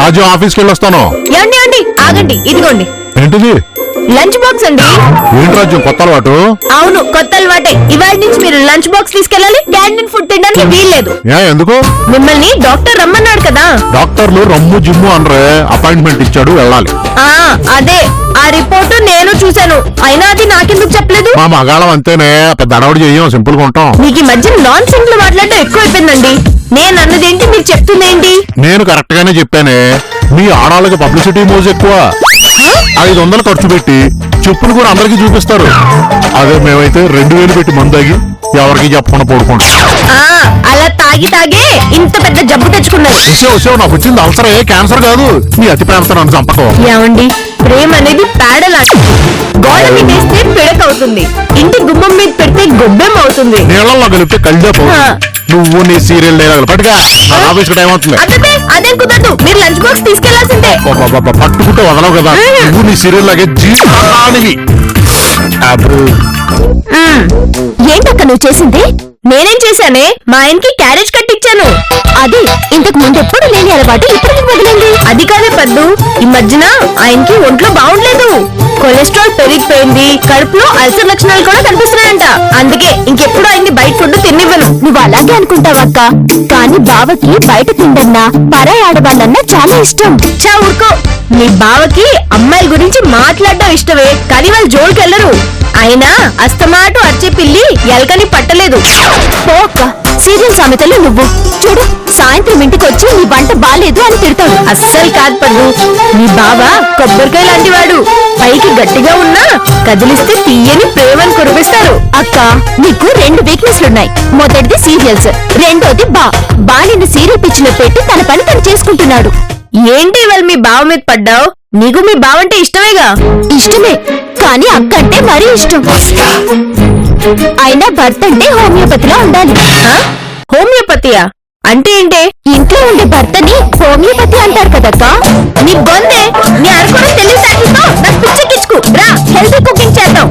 రాజు ఆఫీస్కి వెళ్ళొస్తాను. ఏమండి ఏమండి ఆగండి, ఇదిగోండి ఏంటిది? లంచ్ బాక్స్ అండి. ఏంటి రాజ్యం, కొత్త అలవాటు? అవును, కొత్త అలవాటే. ఇవాళ నుంచి మీరు లంచ్ బాక్స్ తీసుకెళ్ళాలి, క్యాంటీన్ ఫుడ్ తినడానికి వీల్లేదు. ఎందుకు? మిమ్మల్ని డాక్టర్ రమ్మన్నాడు కదా. డాక్టర్లు రమ్ము జిమ్ము అనరే, అపాయింట్మెంట్ ఇచ్చాడు, వెళ్ళాలి. అదే ఆ రిపోర్టు నేను చూశాను, అయినా అది నాకెందుకు చెప్పలేదు? మా మగాళ్ళం అంతేనే, పెద్ద అడవుడు చెయ్యం, సింపుల్ గా ఉంటాం. మీకు ఈ మధ్య నాన్ సెన్స్ లో మాట్లాడటం ఎక్కువైపోయిందండి. నేను అన్నదేంటి, మీరు చెప్తుందేంటి? నేను కరెక్ట్ గానే చెప్పానే, మీ ఆడాళ్ళకి పబ్లిసిటీ మోజు ఎక్కువ. 500 ఖర్చు పెట్టి చెప్పులు కూడా అందరికి చూపిస్తారు. అదే మేమైతే 2000 పెట్టి మందు తాగి ఎవరికి చెప్పకుండా పడుకుంటాం. అలా తాగి తాగే ఇంత పెద్ద జబ్బు తెచ్చుకున్నారు. నాకు వచ్చింది అల్సరే, క్యాన్సర్ కాదు. నీ అతి ప్రేమతో నన్ను చంపకం. ఏమండి, ప్రేమ అనేది పేడలాంటిది. గోడ మీద వేస్తే పిడక అవుతుంది, ఇంటి గుమ్మం మీద పెడితే గొబ్బెం అవుతుంది. నీళ్ళల్లో కలిపితే కళ్ళేపో. నువ్వు నీ సీరియల్ డైలాగులు పట్టుగా, ఆఫీస్ టైం అవుతుంది. అదే కుదరదు, మీరు లంచ్ బాక్స్ తీసుకెళ్లాల్సిందే. పట్టుకుంటే వదలవు కదా, నువ్వు నీ సీరియల్ లాగే జీవితానివి. ఏంటక్క నువ్వు చేసింది? నేనేం చేశానే, మా ఆయనకి క్యారేజ్ కట్టించాను. అది ఇంతకు ముందు ఎప్పుడు లేని అలవాటు ఇప్పుడు వదిలింది. అది కాదే పద్దు, ఈ మధ్యన ఆయనకి ఒంట్లో బాగుండలేదు. కొలెస్ట్రాల్ పెరిగిపోయింది, కడుపులో అల్సర్ లక్షణాలు కూడా కనిపిస్తున్నాయంట. అందుకే ఇంకెప్పుడు ఆయన్ని బయట ఫుడ్ తినివ్వను. నువ్వు అలాగే అనుకుంటావక్క, కానీ బావకి బయట తిండన్నా పరాయి ఆడవాళ్ళన్నా చాలా ఇష్టం. చా ఊరుకో, మీ బావకి అమ్మాయిల గురించి మాట్లాడడం ఇష్టమే, కానీ వాళ్ళు జోలికెళ్లరు. అయినా అస్తమాటు అచ్చే పిల్లి ఎలకని పట్టలేదు. పోక్క, సీరియల్ సామెతలు నువ్వు చూడు. సాయంత్రం ఇంటికి వచ్చి నీ వంట బాలేదు అని తిడతాడు. అస్సలు కాదు పద్దు, నీ బావ కొబ్బరికాయ లాంటి వాడు. పైకి గట్టిగా ఉన్నా కదిలిస్తే తీయని ప్రేమను కురిపిస్తారు. అక్క, నీకు 2 వీక్నెస్లున్నాయి. మొదటిది సీరియల్స్, రెండోది బా నిన్ను సీరియల్ పిచ్చిలో పెట్టి తన పని తను చేసుకుంటున్నాడు. ఏంటి ఇవాళ మీ బావ మీద పడ్డావు? నీకు మీ బావంటే ఇష్టమేగా? ఇష్టమే, కానీ అక్క అంటే మరీ ఇష్టం. అయినా భర్త అంటే హోమియోపతిలా ఉండాలి. హోమియోపతియా అంటే ఏంటే? ఇంట్లో ఉండే భర్తని హోమియోపతి అంటారు కదక్కా. నీ బొందే, నీ అరకుడు తెలివితేటలతో నాకు పిచ్చెక్కించుకు రా, హెల్తీ కుకింగ్ చేద్దాం.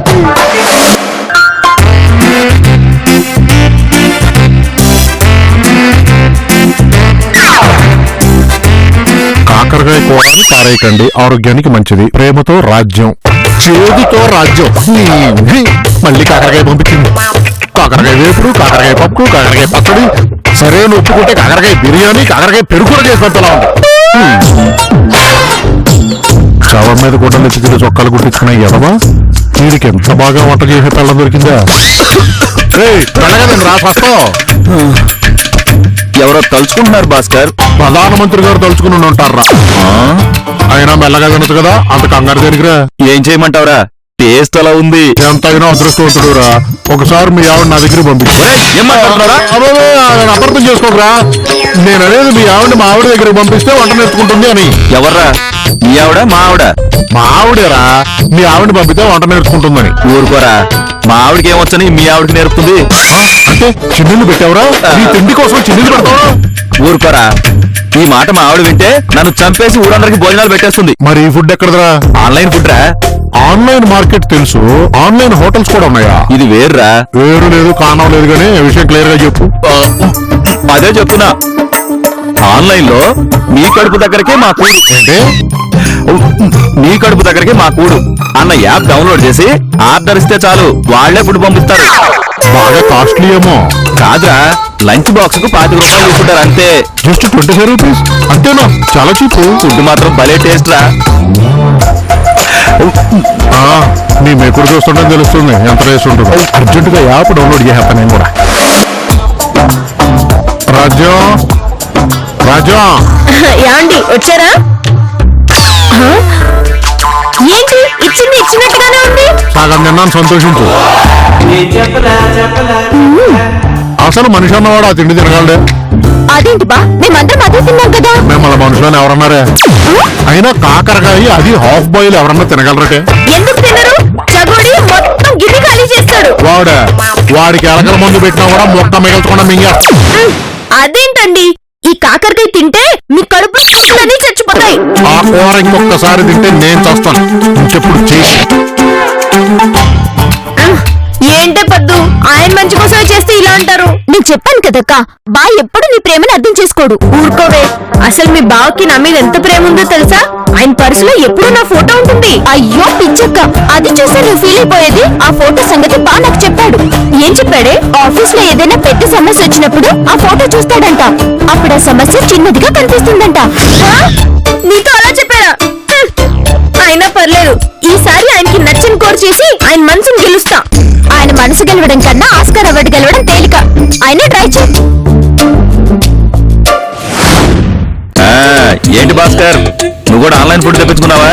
కాకరకాయ కూరని పారేయకండి, ఆరోగ్యానికి మంచిది. ప్రేమతో రాజ్యం, చేదుతో రాజ్యం. మళ్ళీ కాకరకాయ పంపించింది. కాకరకాయ వేపుడు, కాకరకాయ పప్పు, కాకరకాయ పచ్చడి. సరే ఒప్పుకుంటే కాకరకాయ బిర్యానీ, కాకరకాయ పెరుగు కూడా చేసి పెట్టలా ఉంది. శవం మీద కూడా నెత్తికి చొక్కాలు కుట్టించుకున్నాయి ఎదవా. వీడికి ఎంత బాగా వంట చేసే పెళ్ళం దొరికిందా? వెళ్ళగదండి రా ఫస్తో. ఎవరో తలుచుకుంటున్నారు భాస్కర్. ప్రధానమంత్రి గారు తలుచుకుని ఉంటారా? అయినా మెల్లగా తినదు కదా, అంత కంగారు దేనికిరా? ఏం చేయమంటావురా? టేస్ట్ అలా ఉంది. ఎంత అయినా అదృష్టవంతుడురా. ఒకసారి మీ ఆవిడ నా దగ్గర పంపించు. అపార్థం చేసుకోకరా, నేను అనేది మీ ఆవిడ మా ఆవిడ దగ్గరికి పంపిస్తే వంట నేర్చుకుంటుంది అని. ఎవర్రా మీ ఆవిడ? మా ఆవిడ? మా ఆవిడేరా, మీ ఆవిడని పంపితే వంట నేర్చుకుంటుందని. ఊరుకోరా, మా ఆవిడకి ఏమొచ్చని మీ ఆవిడకి నేర్పుతుంది. అంటే చిన్నీళ్ళు పెట్టావురా? నీ తిండి కోసం చిన్నీళ్ళు పెడతావా? ఊరుకోరా, ఈ మాట మా ఆవిడ వింటే నన్ను చంపేసి ఊరందరికి భోజనాలు పెట్టేస్తుంది. మరి ఈ ఫుడ్ ఎక్కడదరా? ఆన్లైన్ ఫుడ్ రా. ఆన్లైన్ మార్కెట్ తెలుసు, ఆన్లైన్ హోటల్స్ కూడా ఉన్నాయా? ఇది వేర్రా. వేరు లేదు, కారణం లేదు, కానీ విషయం క్లియర్ గా చెప్పు. అదే చెప్తున్నా, ఆన్లైన్ లో మీ కడుపు దగ్గరకే మా కూడు. ఏంటి? మీ కడుపు దగ్గరకే మా కూడు అన్న యాప్ డౌన్లోడ్ చేసి ఆర్డర్ ఇస్తే చాలు, వాళ్లే ఫుడ్ పంపిస్తారు. బాగా కాస్ట్లీ ఏమో. కాదురా, లంచ్ బాక్స్ కు 25 రూపాయలు తీసుకుంటారు అంతే. జస్ట్ 25 రూపీస్ అంతేనా? చాలా చీప్. ఫుడ్ మాత్రం భలే టేస్ట్ రా. నీ మెకుడు చూస్తుంటే తెలుస్తుంది ఎంత టేస్ట్ ఉంటుందో. అర్జెంట్ గా యాప్ డౌన్లోడ్ చేస్తాను నేను కూడా. రాజ్యం, రాజ్యం. ఏమండి వచ్చారా? ఏంటి ఇచ్చినట్టుగానే ఉంది. సగం తిన్నాను, సంతోషించు. అసలు మనిషి అన్నవాడు ఆ తిండి తినగలడే? అదేంటి బా, మేమందరం అదే తిన్నాం కదా. మిమ్మల్ని మనుషులని ఎవరన్నారే? అయినా కాకరకాయ అది హాఫ్ బాయిల్ ఎవరన్నా తినగలరటే? ఎందుకు తినరు? చగోడి మొత్తం గిరి ఖాళీ చేస్తాడు. వాడికి ఎలకల మందు పెట్టినా కూడా మొక్క మిగల్చకుండా మింగేస్తాడు. అదేంటండి, ఈ కాకరకాయ తింటే మీ కడుపు చచ్చిపోతాయి. ఆ కూర ఇంకొకసారి తింటే నేను చేస్తాను. ఇంకెప్పుడు చేసి ఏంటే పద్దు, ఆయన మంచి కోసమే చేస్తే ఇలా అంటారు. నేను చెప్పాను కదక్క, బా ఎప్పుడు నీ ప్రేమని అర్థం చేసుకోడు. ఊరుకోవే, అసలు మీ బావకి నా మీద ఎంత ప్రేమ ఉందో తెలుసా? ఆయన పర్సులో ఎప్పుడూ నా ఫోటో ఉంటుంది. అయ్యో పిచ్చక్క, అది చూస్తే నువ్వు ఫీల్ అయిపోయేది. ఆ ఫోటో సంగతి బా నాకు చెప్పాడు. ఏం చెప్పాడే? ఆఫీస్ లో ఏదైనా పెద్ద సమస్య వచ్చినప్పుడు ఆ ఫోటో చూస్తాడంట. అప్పుడు ఆ సమస్య చిన్నదిగా కనిపిస్తుందంట. నీతో అలా చెప్పారా? అయినా పర్లేదు, ఈసారి ఆయనకి నచ్చిన కోర్ చేసి ఆయన మనసును గెలుస్తా. ఆయన మనసు గెలవడం కన్నా ఆస్కార్ అవార్డు గెలవడం తేలిక. అయినా ట్రై చేయి. ఏంటి భాస్కర్, నువ్వు కూడా ఆన్లైన్ ఫుడ్ తెప్పించుకున్నావా?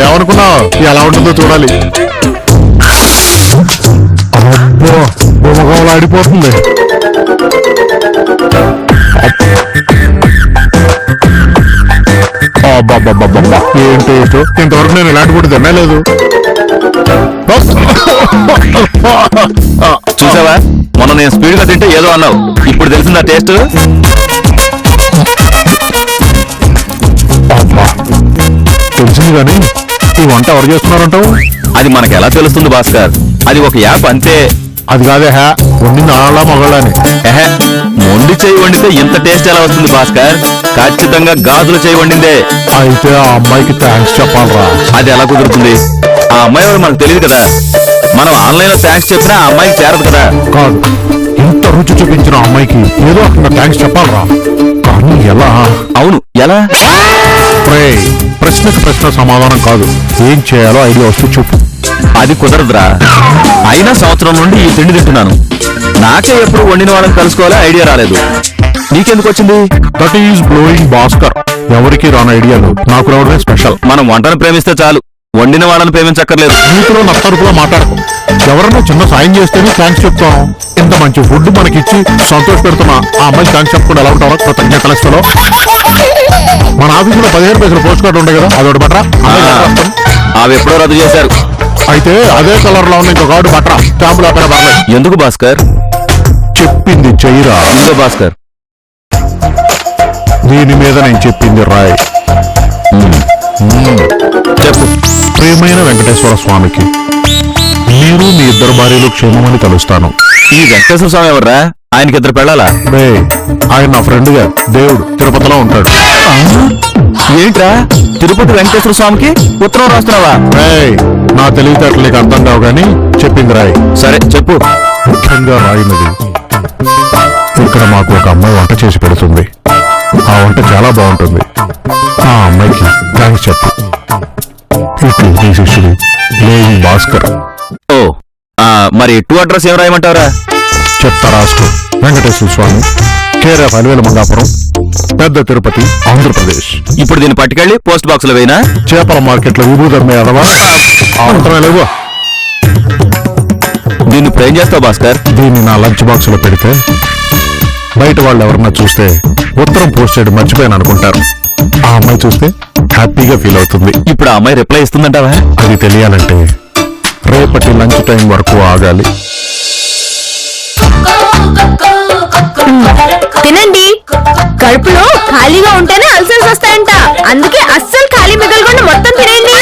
ఏమనుకున్నావు? ఎలా ఉంటుందో చూడాలి. అబ్బో, బొమ్మగోళ ఆడిపోతుంది. అబ్బబ్బబ్బబ్బబ్బా, ఏం టేస్ట్! ఇంతవరకు నేను ఇలాంటి ఫుడ్ తినలేదు. చూసావా, మొన్న నేను స్పీడ్ గా తింటే ఏదో అన్నావు, ఇప్పుడు తెలిసిందా టేస్ట్? అబ్బా, తెలిసింది కానీ ఈ వంట ఎవరు చేస్తున్నారంటావు? అది మనకు ఎలా తెలుస్తుంది భాస్కర్? అది ఒక యాప్ అంతే. అది కాదే హే, వండింది ఆళ్ళ మగళ్ళని. ఎహె, మొండి చేయి వండితే ఇంత టేస్ట్ ఎలా వస్తుంది భాస్కర్? ఖచ్చితంగా గాజులు చేయి వండిందే. అయితే ఆ అమ్మాయికి థ్యాంక్స్ చెప్పాలరా. అది ఎలా కుదురుతుంది? ఆ అమ్మాయి ఎవరు మనకు తెలియదు కదా. మనం ఆన్లైన్ లో థ్యాంక్స్ చెప్పినా ఆ అమ్మాయికి చేరదు కదా. కాదు, ఇంత రుచి చూపించిన అమ్మాయికి ఏదో అక్కడ థ్యాంక్స్ చెప్పాలరా. కానీ ఎలా? అవును, ఎలా? రేయ్, ప్రశ్నకు ప్రశ్న సమాధానం కాదు, ఏం చేయాలో ఐడియా వస్తూ చెప్పు. అది కుదరదురా. అయినా సంవత్సరం నుండి ఈ తిండి తింటున్నాను. నాకే ఎప్పుడు వండిన వాళ్ళని కలుసుకోవాలో ఐడియా రాలేదు. నీకెందుకు వచ్చింది? That is blowing Bhaskar. ఎవరికి రాని ఐడియాలు నాకు రావడమే స్పెషల్. మనం వంటను ప్రేమిస్తే చాలు, వండిన వాళ్ళని ప్రేమించక్కర్లేదు. నీకులో నత్తరుపులో మాట్లాడకు. ఎవరన్నా చిన్న సాయం చేస్తేనే థ్యాంక్స్ చెప్తాం. ఇంత మంచి ఫుడ్ మనకిచ్చి సంతోష పెడుతున్నా ఆ అమ్మాయి థ్యాంక్స్ చెప్పకుండా ఎలా ఉంటారో కృతజ్ఞతలో. మన ఆఫీసులో 15 పైసలు పోస్ట్ కార్డు ఉండే కదా, అదొకటి బట్రా. అవి ఎప్పుడో రద్దు చేశారు. అయితే అదే కలర్ లో ఉన్న ఇంకో కార్డు బట్రా. స్టాంపులు ఆపైనా పర్లేదు. ఎందుకు భాస్కర్? చెప్పింది చెయ్యరా. ఎందుకు భాస్కర్? దీని మీద నేను చెప్పింది రాయ్. చెప్పు. ప్రియమైన వెంకటేశ్వర స్వామికి మీరు మీ ఇద్దరు భార్యలు క్షేమమని కలుస్తాను. ఈ వెంకటేశ్వర స్వామి ఎవర్రా? ఆయనకి ఇద్దరు పెళ్ళాలా? ఆయన నా ఫ్రెండ్ గా దేవుడు తిరుపతిలో ఉంటాడు. ఏంట్రా, తిరుపతి వెంకటేశ్వర స్వామికి ఉత్తరం రాస్తున్నావా? నా తెలివితేటలు నీకు అర్థం కావు గాని చెప్పింది రాయ్. సరే చెప్పు. ముఖ్యంగా రాయినది, ఇక్కడ మాకు ఒక అమ్మాయి వంట చేసి పెడుతుంది. ఆ వంట చాలా బాగుంటుంది. ఆ అమ్మాయికి థ్యాంక్స్ చెప్పు. ఇట్లు నీ శిష్యుడు లేవి భాస్కర్. ఓ, మరి టూ అడ్రస్ ఏం రాయమంటారా? చెప్తా రాసుకో. వెంకటేశ్వర స్వామి, కేర్ ఆఫ్ అలివేల మంగాపురం, పెద్ద తిరుపతి, ఆంధ్రప్రదేశ్. ఇప్పుడు దీన్ని పట్టుకెళ్ళి పోస్ట్ బాక్స్ లో వేయినా? చేపల మార్కెట్ లో విభూదమ్మే అదవా అవసరమే లేవు. దీన్ని ఫ్రేమ్ చేస్తావు భాస్కర్? దీన్ని నా లంచ్ బాక్స్ లో పెడితే బయట వాళ్ళు ఎవరన్నా చూస్తే ఉత్తరం పోస్ట్ చేయడం మర్చిపోయాను అనుకుంటారు. ఆ అమ్మాయి చూస్తే హ్యాపీగా ఫీల్ అవుతుంది. ఇప్పుడు ఆ అమ్మాయి రిప్లై ఇస్తుందంటావా? అది తెలియాలంటే రేపటి లంచ్ టైం వరకు ఆగాలి. తినండి. కడుపులో ఖాళీగా ఉంటేనే అల్సర్స్ వస్తాయంట. అందుకే అస్సలు ఖాళీ మిగలకుండా మొత్తం తినేయండి.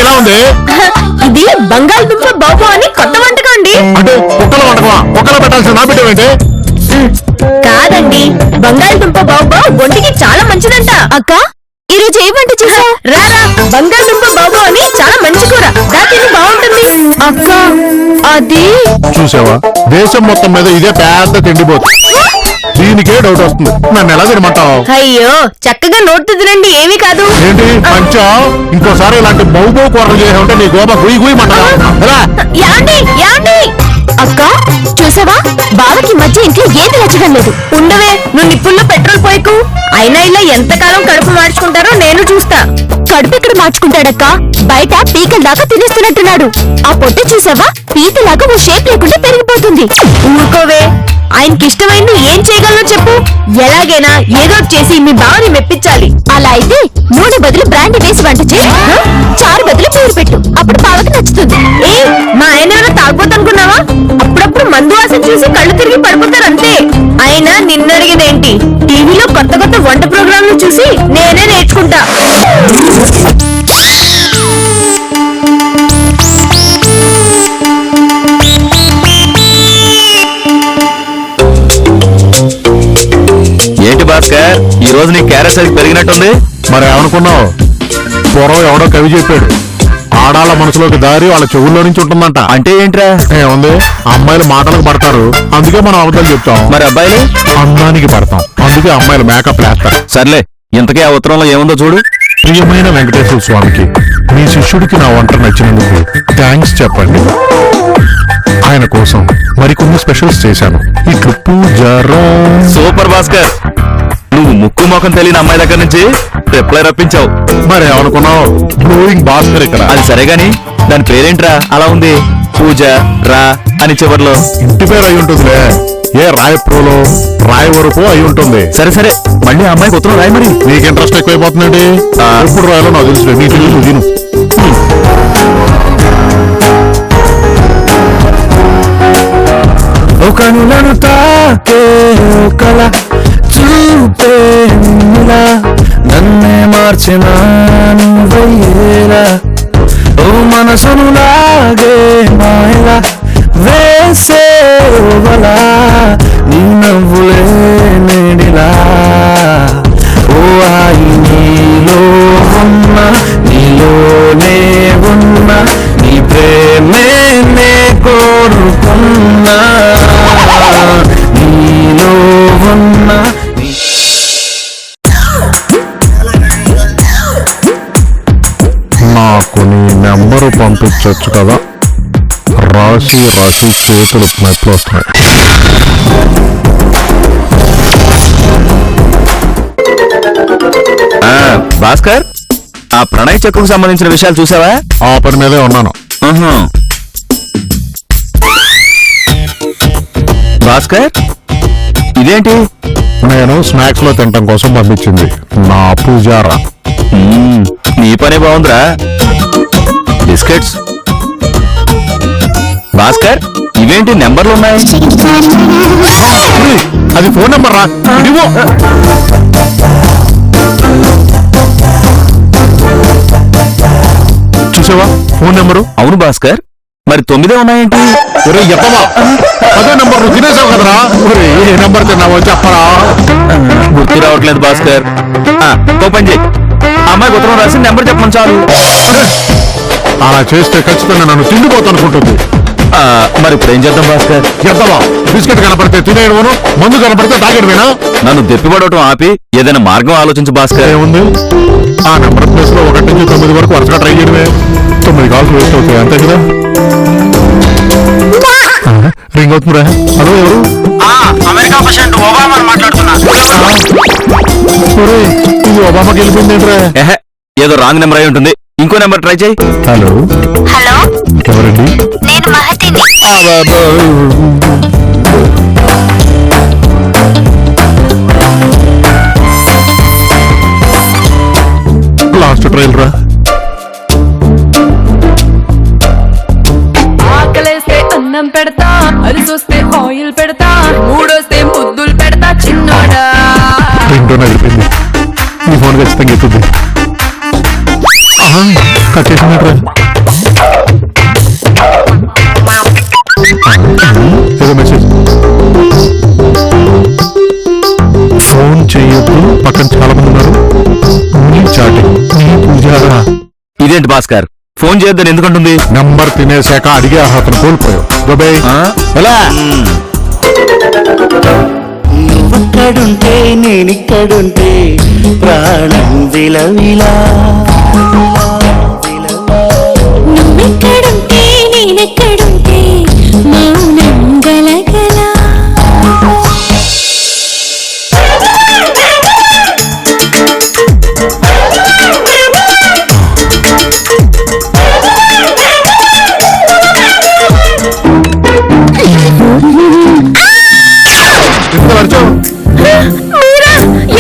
ఎలా ఉంది? ఇది బంగాళదుంప బాబు అని కొత్త వంటకం అండి. అంటే కుక్కల వంటకమా? కుక్కలో పెట్టాల్సిన నా పెట్టేవేంటి? కాదండి, బంగాళదుంప బాబు ఒంటికి చాలా మంచిదంట. అక్క, ఈరోజు ఏ వంట చేసా? రారా, బంగాళదుంప బాబు అని చాలా మంచి కూర, దాని బాగుంటుంది. అక్క, అది చూసావా, దేశం మొత్తం మీద ఇదే పెద్ద తిండిపోతు. దీనికే డౌట్ వస్తుంది, నన్ను ఎలా తినమంటావు? అయ్యో, చక్కగా నోటు తినండి, ఏమీ కాదు. ఏంటి మంచా? ఇంకోసారి ఇలాంటి బౌబో కూరలు చేసే ఉంటే నీ గోబ గుయి గుయి యాండి యాండి. అక్క, చూసావా, బావకి మధ్య ఇంట్లో ఏది నచ్చడం లేదు. ఉండవే, నువ్వు నిప్పుల్లో పెట్రోల్ పోయకు. అయినా ఇలా ఎంతకాలం కడుపు మార్చుకుంటారో నేను చూస్తా. కడుపు ఇక్కడ మార్చుకుంటాడక్క, బయట పీకల దాకా తినేస్తున్నట్టున్నాడు. ఆ పొట్టు చూసావా, పీతలాగా ఓ షేప్ లేకుండా పెరిగిపోతుంది. ఊరుకోవే, ఆయనకి ఇష్టమైంది ఏం చేయగలనో చెప్పు. ఎలాగైనా ఏదో చేసి మీ బావని మెప్పించాలి. అలా అయితే నూనె బదులు బ్రాండ్ వేసి వంట చేయి. చారు బదులు పేరు పెట్టు, అప్పుడు బావకి నచ్చుతుంది. ఏ, మా ఆయన ఏమైనా తాగుపోతనుకున్నావా? అప్పుడప్పుడు మందు వాసన చూసి కళ్ళు తిరిగి పడిపోతారు అంతే. అయినా నిన్నడిగినేంటి, టీ టీవీలో కొత్త కొత్త వంట ప్రోగ్రాంలు చూసి నేనే నేర్చుకుంటా. ఏంటి భాస్కర్, ఈ రోజు నీ క్యారెట్ సైజ్ పెరిగినట్టుంది. మరి ఏమనుకున్నావు? పూర్వం ఎవడో కవి చెప్పాడు, ఆడాళ్ళ మనసులోకి దారి వాళ్ళ చెవుల్లో నుంచి ఉంటుందంట. అంటే ఏంట్రా? ఏముంది, అమ్మాయిలు మాటలకు పడతారు, అందుకే మనం అవతలు చెప్తాం. మరి అబ్బాయిలు అందానికి పడతాం, అందుకే అమ్మాయిలు మేకప్ వేస్తారు. సర్లే, ఇంతకీ ఆ ఉత్తరంలో ఏముందో చూడు. ప్రియమైన వెంకటేశ్వర స్వామికి, మీ శిష్యుడికి నా వంట నచ్చినందుకు థ్యాంక్స్ చెప్పండి. ఆయన కోసం మరికొన్ని స్పెషల్స్ చేశాను. ఇట్లు పూజారా. సూపర్ భాస్కర్, నువ్వు ముక్కు మొఖం తెలియని అమ్మాయి దగ్గర నుంచి రిప్లై రప్పించావు. మరి ఏమనుకున్నావు? బ్లోయింగ్ భాస్కర్ ఇక్కడ. అది సరే గాని దాని పేరేంట్రా అలా ఉంది? పూజ రా అని చివర్లో. ఇంటి పేరు అయి ఉంటుందిలే. ఏ రాయప్రోలో రాయ వరకు అయి ఉంటుంది. సరే సరే, మళ్ళీ ఆ అమ్మాయికి ఉత్తరం రాయి. మరి నీకు ఇంట్రెస్ట్ ఎక్కువైపోతుందండి. ఎప్పుడు రాయాలో నాకు తెలుసు. నీ తెలుగు తిను. కనులను తాకే కళ చూపే నిన్నులా, నన్నే మార్చిన నువ్వయ్యేలా, ఓ మనసును లాగే మాయలా వేసే వలా, నీ నవ్వులే నేడిలా, ఓ ఆయి నీలో ఉన్న నీలోనే ఉన్న నీ ప్రేమే నే కోరుకున్నా, నీలో ఉన్న నాకు నీ నెంబరు పంపించవచ్చు కదా. రాసి రాసి చేతులు నొప్పులు వస్తున్నాయి. భాస్కర్, ఆ ప్రణయ్ చెక్కుకు సంబంధించిన విషయాలు చూసావా? ఆ పని మీదే ఉన్నాను. భాస్కర్, ఇదేంటి? నేను స్నాక్స్ లో తినటం కోసం పంపించింది నా పూజారా. నీ పనే బాగుందిరా. బిస్కెట్స్. భాస్కర్, ఇవేంటి నెంబర్లు ఉన్నాయి? అది ఫోన్ నెంబర్ రా. ఇదిగో. చూసావా ఫోన్ నెంబరు? అవును భాస్కర్, మరి 9 ఉన్నాయేంటి? ఒరే ఎప్పవా, అదే నెంబర్ నువ్వు తినేసావు కదరా. ఒరే ఏ నెంబర్ తిన్నావో చెప్పరా. గుర్తు రావట్లేదు భాస్కర్. ఓపెన్ చేయి. అమ్మాయి ఉత్తరం రాసి నెంబర్ చెప్పమని చాలు. అలా చేస్తే ఖచ్చితంగా నన్ను తిండిపోతానుకుంటుంది. మరి ఇప్పుడు ఏం చేద్దాం భాస్కర్? ఎప్పవా, బిస్కెట్ కనపడితే తినేయడమను, మందు కనపడితే తాగడమేనా? నన్ను దెప్పిపడటం ఆపి ఏదైనా మార్గం ఆలోచించు భాస్కర్. ఏముంది, ఆ నెంబర్ ప్లేస్ లో 1 నుంచి 9 వరకు వరుసగా ట్రై చేయడమే. 9 కాల్స్ వేస్ట్ అవుతాయి, అంతే కదా. రింగ్ అవుతుందిరా. హలో, ఎవరు? అమెరికా ప్రెసిడెంట్ ఒబామా మాట్లాడుతున్నా. ఇది ఒబామాకి వెళ్ళిపోయింది ఏంట్రా? ఏదో రాంగ్ నెంబర్ అయి ఉంటుంది. ఇంకో నెంబర్ ట్రై చేయి. హలో, హలో, ఎవరండి? నేను మహతిని. లాస్ట్ ట్రైల్ రా. ఆకలేస్తే అన్నం పెడతా, అరిసొస్తే ఆయిల్ పెడతా, మూడొస్తే ముద్దులు పెడతా చిన్నోడా. రింగ్టోన్ అయిపోయింది. ఈ ఫోన్ ఖచ్చితంగా ఎత్తుద్ది. కట్టేసినట్రా. ఏదో మెసేజ్. ఫోన్ చేయొద్దు, పక్కన చాలా మంది ఉన్నారు. Only chatting. నీ పూజారా. ఇదేంటి భాస్కర్, ఫోన్ చేయొద్దని ఎందుకంటుంది? నంబర్ తినేశాక అడిగే అర్హతను కోల్పోయావు. గోబే ఎలా? నువ్వక్కడుంటే నేనిక్కడుంటే ప్రాణం విలవిలా. నువ్వెక్కడుంటే నేనెక్కడుంటే మౌనం గలగలా.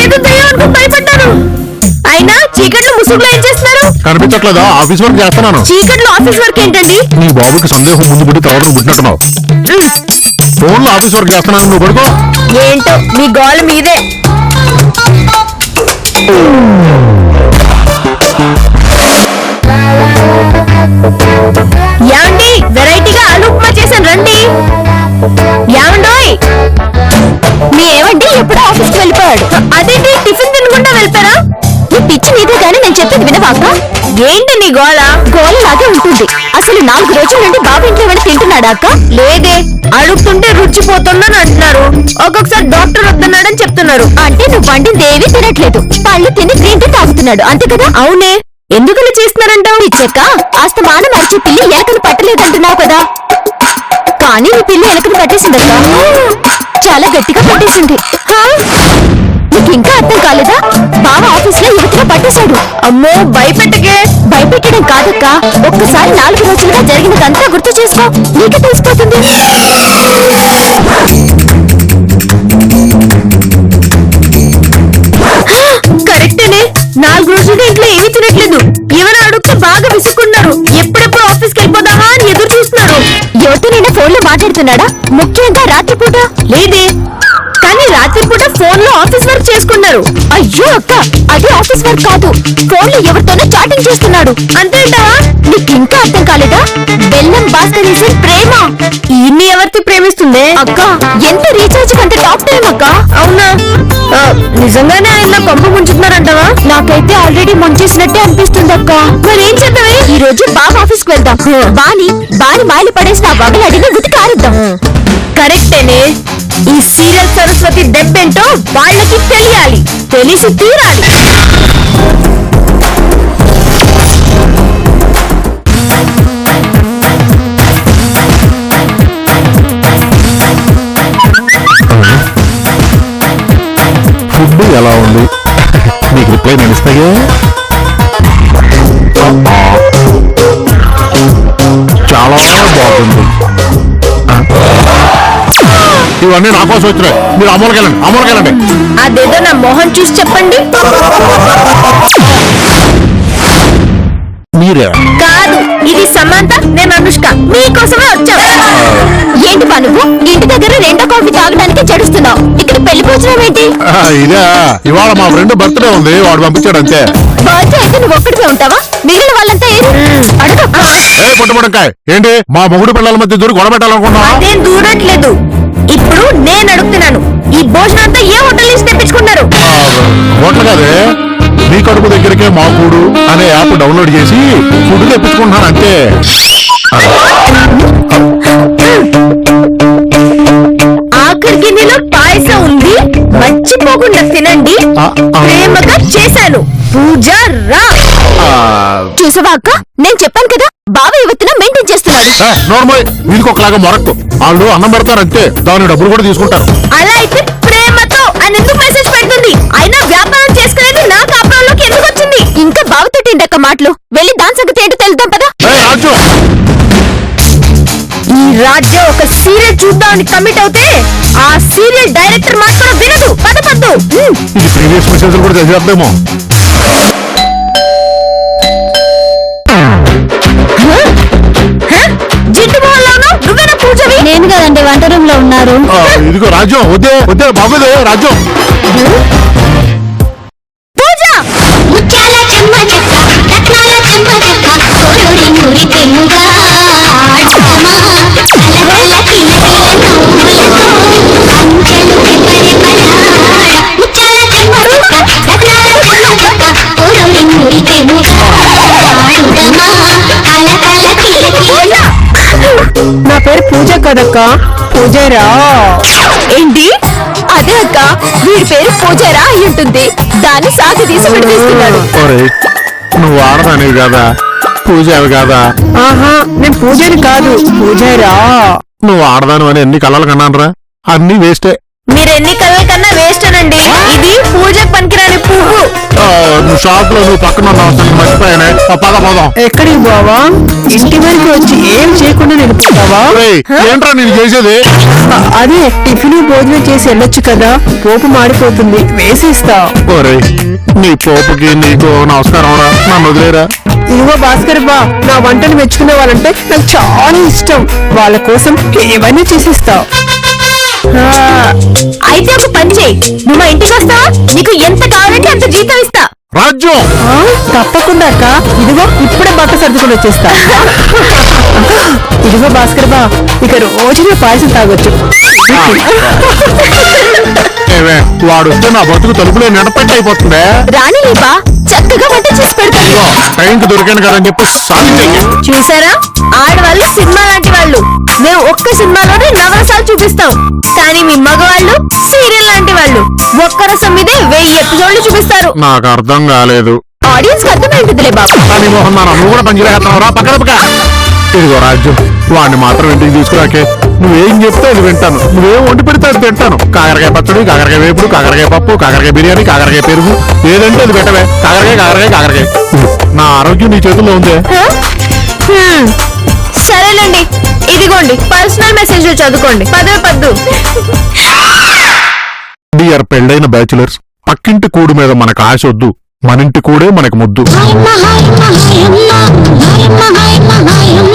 ఏదో దయ్యానికి భయపడ్డాను. అయినా చీకట్లో ముసుగులో ఏం చేస్తున్నారు? కనిపించట్లేదా? ఆఫీస్ వర్క్ చేస్తున్నాను. చీకట్లో ఆఫీస్ వర్క్ ఏంటండి? నీ బాబుకి సందేహం ముందు పుట్టి తవ్వడం పుట్టినట్టున్నావు. ఫోన్ లో ఆఫీస్ వర్క్ చేస్తున్నాను, నువ్వు పడుకో. ఏంటో మీ గోల మీదే. యాండి వెరైటీగా ఆలు ఉప్మా చేశాను రండి. యాండోయ్ మీ ఏమండి ఎప్పుడో ఆఫీస్కి వెళ్ళిపోయాడు. అదేంటి టిఫిన్ తినకుండా వెళ్తారా? నీ పిచ్చి మీదే గానీ నేను చెప్పేది వినవాక. ఏంటి నీ గోళ? గోళలాగే ఉంటుంది. అసలు 4 రోజుల నుండి బాబు ఇంట్లో ఏమైనా తింటున్నాడా అక్క? లేదే, అడుగుతుంటే రుచిపోతుందని అంటున్నారు. ఒక్కొక్కసారి డాక్టర్ వస్తున్నాడని చెప్తున్నారు. అంటే నువ్వు వండింది ఏవీ తినట్లేదు, పళ్ళు తిని గ్రీన్ టీ తాగుతున్నాడు అంతే కదా? అవునే, ఎందుకలా చేస్తున్నారంటావు? పిచ్చక్క, ఆస్తమానం అరిచే పిల్లి ఎలకలు పట్టలేదంటున్నావు కదా. కానీ నీ పిల్లి ఎలకలు పట్టేసిందక్క. చాలా గట్టిగా పట్టేసింది. నీకు ఇంకా అర్థం కాలేదా? బావ ఆఫీస్ లో యువతిగా పట్టేశాడు. అమ్మో, భయపెట్టకే. భయపెట్టడం కాదక్క, ఒక్కసారి 4 రోజులుగా జరిగినదంతా గుర్తు చేసుకో, నీకే తెలిసిపోతుంది. కరెక్టేనే, 4 రోజులుగా ఇంట్లో ఏమీ తినట్లేదు. ఎవరు అడిగితే బాగా విసుకున్నారు. ఎప్పుడెప్పుడు ఆఫీస్కి వెళ్ళిపోదామా అని ఎదురు చూస్తున్నారు. ఎవరితోనైనా ఫోన్ లో మాట్లాడుతున్నాడా? ముఖ్యంగా రాత్రిపూట? లేదే, కానీ రాత్రిపూట ఫోన్ లో ఆఫీస్ వర్క్ చేసుకున్నారు. అయ్యో అక్క, అది ఆఫీస్ వర్క్ కాదు, ఫోన్ లో ఎవరితోనో చాటింగ్ చేస్తున్నాడు. అంతేంటావా? నీకు ఇంకా అర్థం కాలేదా? బెల్లం భాస్కర్ ప్రేమ. ఈయన్ని ఎవరితో ప్రేమిస్తుందే అక్క? ఎంత రీఛార్జ్ అంత టాప్ టైం అక్క. అవునా? నిజంగానే ఆయన కొంప ముంచుతున్నారంటావా? నాకైతే ఆల్రెడీ ముంచేసినట్టే అనిపిస్తుంది అక్క. మరేం చేద్దామే? ఈ రోజు బాబు ఆఫీస్ కి వెళ్దాం. బాని మాయలు పడేసిన ఆ వగలడిని ఉతికారుద్దాం. కరెక్టేనే, ఈ సీరియల్ సరస్వతి దెబ్బేంటో వాళ్ళకి తెలియాలి, తెలిసి తీరాలి. ఫుడ్ ఎలా ఉంది? నీకు రిప్లై నేను ఇస్తాగే. చాలా బాగుంది. ఇవన్నీ నా కోసం వచ్చినాయి. మీరు అమలుకెళ్ళండి. అదేదో నా మొహం చూసి చెప్పండి. మీరే కాదు, ఇది సమంత, నేను అనుష్క, మీకోసమే వచ్చాం. ఏంటి బా నువ్వు ఇంటి దగ్గర 2వ కాఫీ తాగడానికి చెడుస్తున్నావు? ఇక్కడ పెళ్లి భోజనం ఏంటి? ఇదే, ఇవాళ మా ఫ్రెండ్ బర్త్డే ఉంది, వాడు పంపించాడు అంతే. బర్త్డే అయితే నువ్వు ఒక్కడికే ఉంటావా? మిగిలిన వాళ్ళంతా అడుగు. ఏ పుట్టపడంకాయ, ఏంటి మా మొగుడు పిల్లల మధ్య దూరి గొడవ పెట్టాలనుకున్నా? అదేం దూరట్లేదు. ఇప్పుడు నేను అడుగుతున్నాను, ఈ భోజనం అంతా ఏ హోటల్ నుంచి తెప్పించుకున్నారు? హోటల్ కాదే, మీ కడుపు దగ్గరికే మా కూడు అనే యాప్ డౌన్లోడ్ చేసి ఫుడ్ తెప్పించుకుంటున్నాను అంతే. ఆఖరి గిన్నెలో పాయసం ఉంది, మర్చిపోకుండా తినండి. ప్రేమగా చేశాను. పూజ రా. చూసావా అక్క, నేను చెప్పాను కదా, బావ యువతిన మెయింటైన్ చేస్తున్నాడు. నార్మల్ వీధికి ఒకలాగా మొరక్కు, వాళ్ళు అన్నం పెడతారంటే దాని డబ్బులు కూడా తీసుకుంటారు. అలా అయితే ప్రేమతో అని ఎందుకు మెసేజ్ పెడుతుంది? అయినా వ్యాపారం చేసుకునేది నా కాపురంలోకి ఎందుకు వచ్చింది? ఇంకా బావతోటి ఇందక్క మాటలు, వెళ్ళి దాని సంగతి ఏంటో తెలుద్దాం పదా. ఈ రాజ్యం ఒక సీరియల్ చూద్దామని కమిట్ అవుతే ఆ సీరియల్ డైరెక్టర్ మాట కూడా వినదు. పదపద్దు. ఇది ప్రీవియస్ మెసేజ్ కూడా చదివేద్దామో. జిడ్డు మొహంలోనూ నువ్వేనా పూజవి? నేను కదండి, వంట రూమ్ లో ఉన్నారు. ఇదిగో రాజ్యం, వద్దే బాబుదే రాజ్యం. పూజ ముత్యాల చెమ్మ చెక్క రత్నాల చెమ్మ చెక్క కోడూరి నూరి పెనుగా ఆడమా కలకల కిలకిల నవ్వులతో అంచెలు రెపరెపలాడ ముత్యాల చెమ్మ చెక్క రత్నాల చెమ్మ చెక్క కోడూరి నూరి పెనుగా ఆడుదమా కలకల కిలకిల. నా పేరు పూజ కదక్క, పూజరా. ఏంటి? అదే అక్క, వీడి పేరు పూజారా అయి ఉంటుంది. దాన్ని సాగి తీసి విడిపిస్తున్నాడు. నువ్వు ఆడదానివి కాదా, పూజ అవి కాదా? ఆహా, నేను పూజని కాదు, పూజరా. నువ్వు ఆడదాను అని ఎన్ని కళలు కన్నానరా, అన్ని వేస్టే. మీరు ఎన్ని కళ్ళ కన్నా వేస్ట్ అనండి. ఇది పూజ పనికిరాని పువ్వు. నువ్వు షాప్ లో నువ్వు పక్కన మర్చిపోయానే. పోదాం. ఎక్కడికి బావా? ఇంటి వరకు వచ్చి ఏం చేయకుండా నిలుపుతావా? ఏంట్రా నేను చేసేది? అదే టిఫిన్ భోజనం చేసి వెళ్ళొచ్చు కదా, పోపు మాడిపోతుంది, వేసిస్తా. నీ పోపుకి నీకు నమస్కారం రా, నన్ను వదిలేరా. ఇదిగో భాస్కర్ బా, నా వంటను మెచ్చుకునే వాళ్ళంటే నాకు చాలా ఇష్టం. వాళ్ళ కోసం ఏమైనా చేసిస్తా. అయితే ఒక పని చేయి, నువ్వు మా ఇంటికి వస్తావా? నీకు ఎంత కావాలంటే అంత జీతం ఇస్తా. రాజ్యం. తప్పకుండా అక్క. ఇదిగో ఇప్పుడే బట్ట సర్దుకుని వచ్చేస్తా. ఇదిగో భాస్కర్ బా, ఇక రోజునే పాయసం తాగొచ్చు. ఏవే, వాడు వస్తే నా బతుకు తలుపులో నిడపెట్టి అయిపోతుందే. రాణి బా చక్కగా వంట చేసి పెడతాను. టైంకి దొరికాను కదని చెప్పి సాధించండి. చూసారా, ఆడవాళ్ళు సినిమా లాంటి వాళ్ళు. మేము ఒక్క సినిమాలోనే నవరసాలు చూపిస్తాం, కానీ మీ మగవాళ్ళు సీరియల్ లాంటి వాళ్ళు. ఒక్క రసం మీదే 1000 ఎపిసోడ్లు చూపిస్తారు. నాకు అర్థం కాలేదు. ఆడియన్స్ అర్థమైంటుందిలే బాబు. కానీ మోహన్ నాన్న, నువ్వు కూడా పని చేస్తున్నావురా? పక్కన పక్క. ఇదిగో రాజ్యం, వాడిని మాత్రం ఇంటికి తీసుకురాకే. నువ్వేం చెప్తే అది వింటాను, నువ్వేం వండి పెడితే అది తింటాను. కాకరకాయ పచ్చడి, కాకరకాయ వేపుడు, కాకరకాయ పప్పు, కాకరకాయ బిర్యానీ, కాకరకాయ పెరుగు, ఏదంటే అది పెట్టవే. కాకరకాయ కాకరకాయ కాకరకాయ. నా ఆరోగ్యం నీ చేతుల్లో ఉందే. సరేనండి, ఇదిగోండి పర్సనల్ మెసేజ్ చదువుకోండి. పద్దు. డియర్ పెళ్ళైన బ్యాచులర్స్, పక్కింటి కూడు మీద మనకు ఆశ వద్దు, మనింటి కూడే మనకు ముద్దు. హాయమ్మ హాయమ్మ హాయమ్మ హాయమ్మ హాయమ్మ హాయమ్మ